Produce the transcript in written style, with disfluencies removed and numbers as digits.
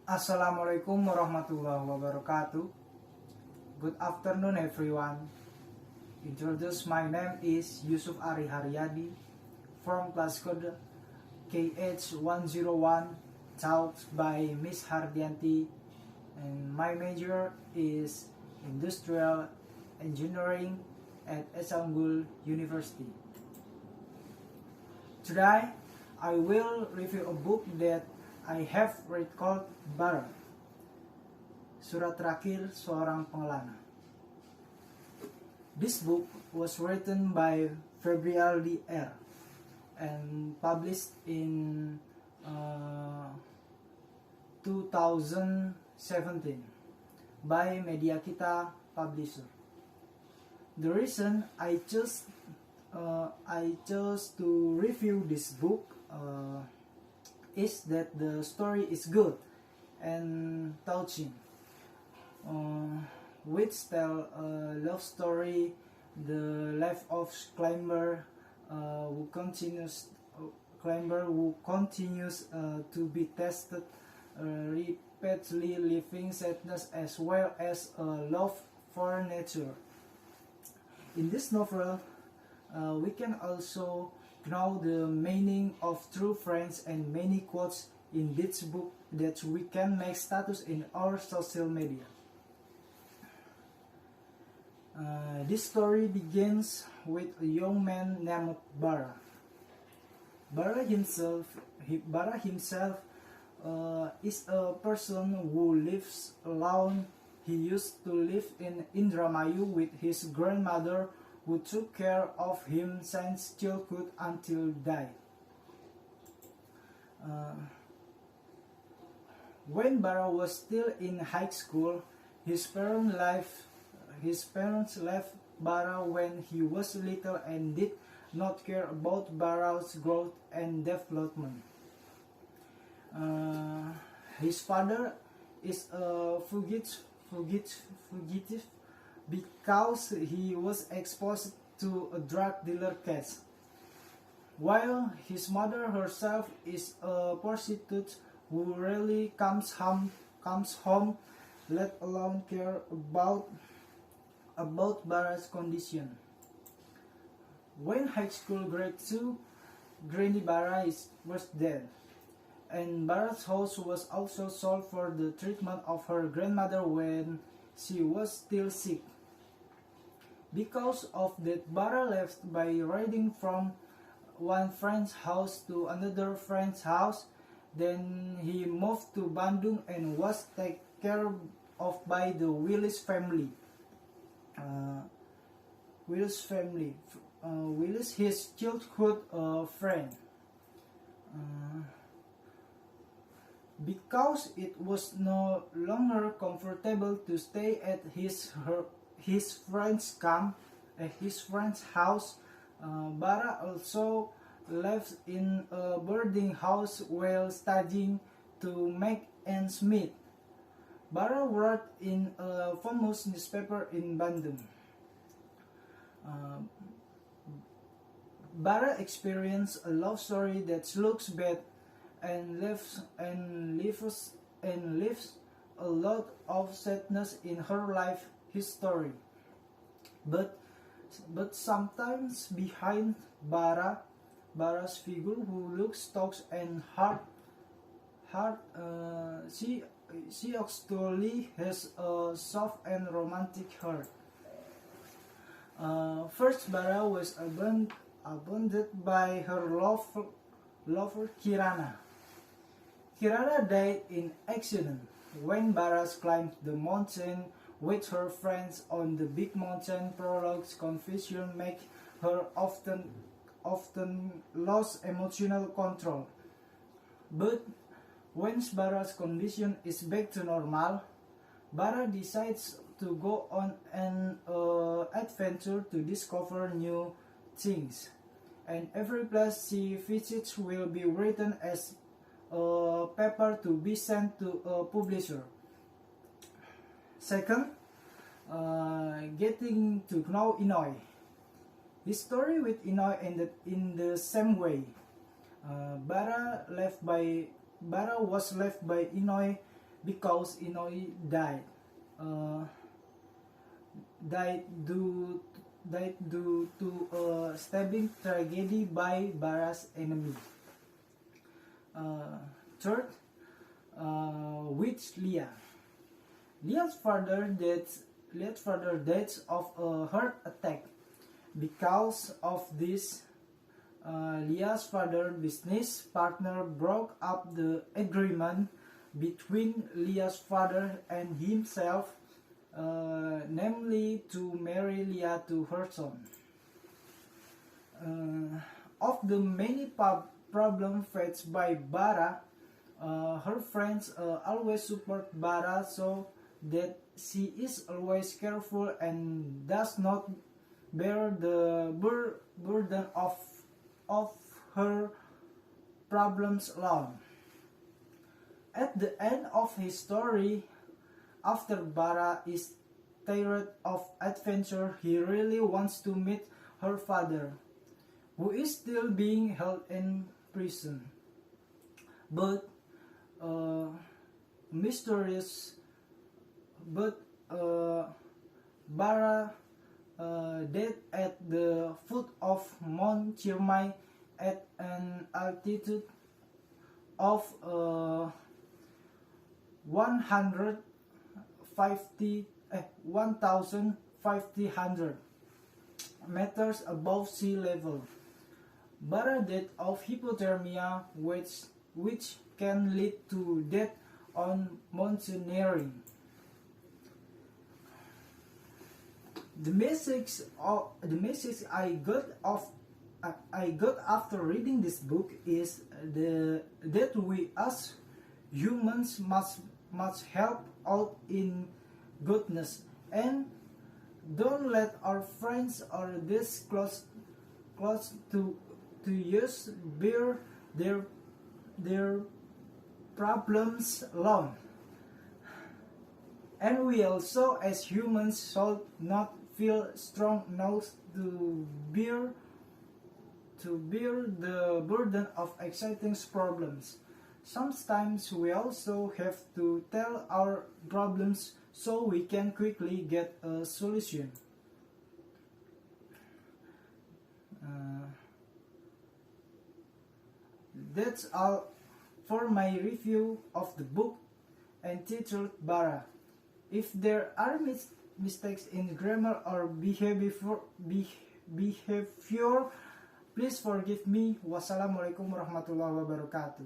Assalamualaikum warahmatullahi wabarakatuh. Good afternoon everyone. My name is Yusuf Ari Haryadi from class code KH101, taught by Miss Hardianti, and my major is Industrial Engineering at Unggul University. Today, I will review a book that I have read called Bara, Surat Terakhir Seorang Pengelana. This book was written by February R. and published in 2017 by Media Kita Publisher. The reason I chose to review this book is that the story is good and touching, which tell a love story, the life of climber who continues to be tested, repeatedly living sadness as well as a love for nature. In this novel, we can also know the meaning of true friends and many quotes in this book that we can make status in our social media. This story begins with a young man named Bara. Bara himself is a person who lives alone. He used to live in Indramayu with his grandmother, who took care of him since childhood until died. When Bara was still in high school, his parents left Bara when he was little and did not care about Bara's growth and development. His father is a fugitive because he was exposed to a drug dealer case, while his mother herself is a prostitute who rarely comes home, let alone care about Bara's condition. When high school grade 2, Granny Bara was dead, and Bara's house was also sold for the treatment of her grandmother when she was still sick. Because of that, Bara left by riding from one friend's house to another friend's house. Then he moved to Bandung and was taken care of by the Willis family. Willis, his childhood friend. Because it was no longer comfortable to stay at his friend's house, Bara also lived in a boarding house while studying to make ends meet. Bara worked in a famous newspaper in Bandung. Bara experienced a love story that looks bad and lives a lot of sadness in her life history. But sometimes behind Bara's figure, who looks tough and hard, she actually has a soft and romantic heart. First, Bara was abandoned by her lover Kirana. Kirana died in accident when Bara climbed the mountain with her friends on the big mountain. Prologue's confusion make her often lost emotional control. But when Bara's condition is back to normal, Bara decides to go on an adventure to discover new things, and every place she visits will be written as a paper to be sent to a publisher. Second, getting to know Inoi. His story with Inoi ended in the same way. Bara was left by Inoi because Inoi died. Died due to a stabbing tragedy by Bara's enemy. Third, with Leah. Leah's father died of a heart attack. Because of this, Leah's father's business partner broke up the agreement between Leah's father and himself, namely to marry Leah to her son. Of the many problems faced by Bara, her friends always support Bara so that she is always careful and does not bear the burden of her problems alone. At the end of his story, after Bara is tired of adventure, he really wants to meet her father, who is still being held in prison. But Bara dead at the foot of Mount Ciremai at an altitude of 1,500 meters above sea level. Bara died of hypothermia, which can lead to death on mountaineering. The message I got after reading this book is that we as humans must help out in goodness and don't let our friends or this close to us bear their problems alone. And we also as humans should not feel strong enough to bear the burden of exciting problems. Sometimes we also have to tell our problems so we can quickly get a solution. That's all for my review of the book entitled Bara. If there are mistakes in grammar or behavior, please forgive me. Wassalamualaikum warahmatullahi wabarakatuh.